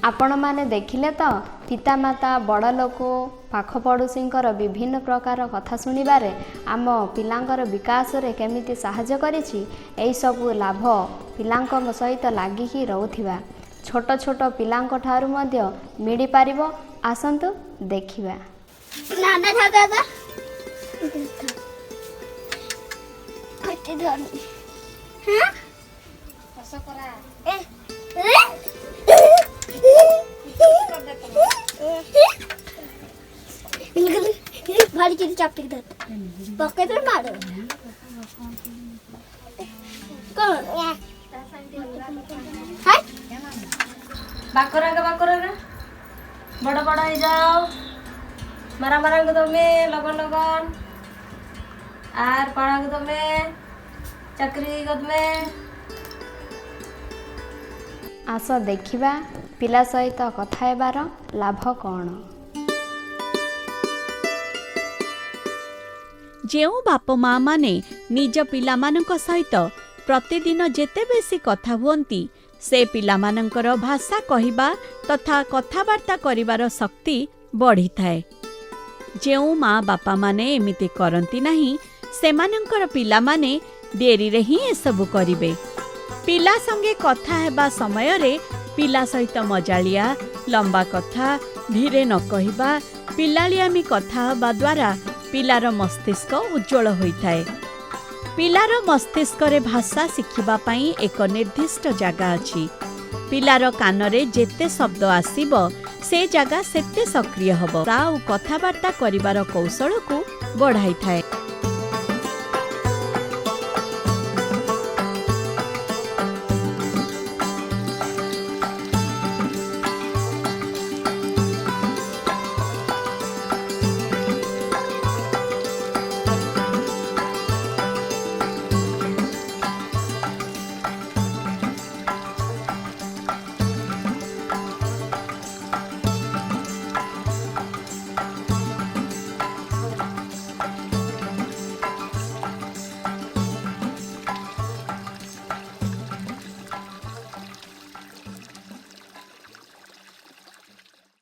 आपण माने देखिले तो पितामाता बड़ लोक पाख पड़ोशींकर विभिन्न प्रकार कथा शुणिबारे आम पिलांकर विकास रे केमिति साहाय्य करिछि। एई सब लाभ पिलांक सहित लागिकी रहुथिबा छोट छोट पिलांक ठारू मध्य मिली पारिबो। आसंतु देखिबा। नाना था दादा कते धर हां कसो करा भारी किती चापटी धर पक्के तर मार कोण हाय बाकरागा बड़ बड़ हो जाओ मारा मारा को तमे लगन लगन आर पढ़ा को तमे चाकरी को तमे। आस देखिबा पिला सहित कथा हेबार लाभ कौन। जेउ बाप माँ माने निज पिलामानंक सहित प्रतिदिन जेते बेसी कथा हुअंती से पिलामानंकर भाषा कहिबा तथा कथावार्ता करिवार शक्ति बढ़ी थाए। जेउ माँ बापा माने एमिति करंती नाही सेमानंकर पिलामाने डेरी रे ही एसबु करिवे। पिला संगे कथा हेबा समय रे पिला सहित मजालिया लंबा कथा धीरे न कहिबा पिलालियामी कथा हेबा द्वारा पिलार मस्तिष्क उज्जवल होइथाए। पिलार मस्तिष्क रे भाषा शिखिबा पई एक निर्दिष्ट जगह अछि। पिलार कान रे जेते शब्द आसीबो से जगह सेते सक्रिय हबो। ता कथावार्ता करिवार कौशल को बढ़ाई थाए।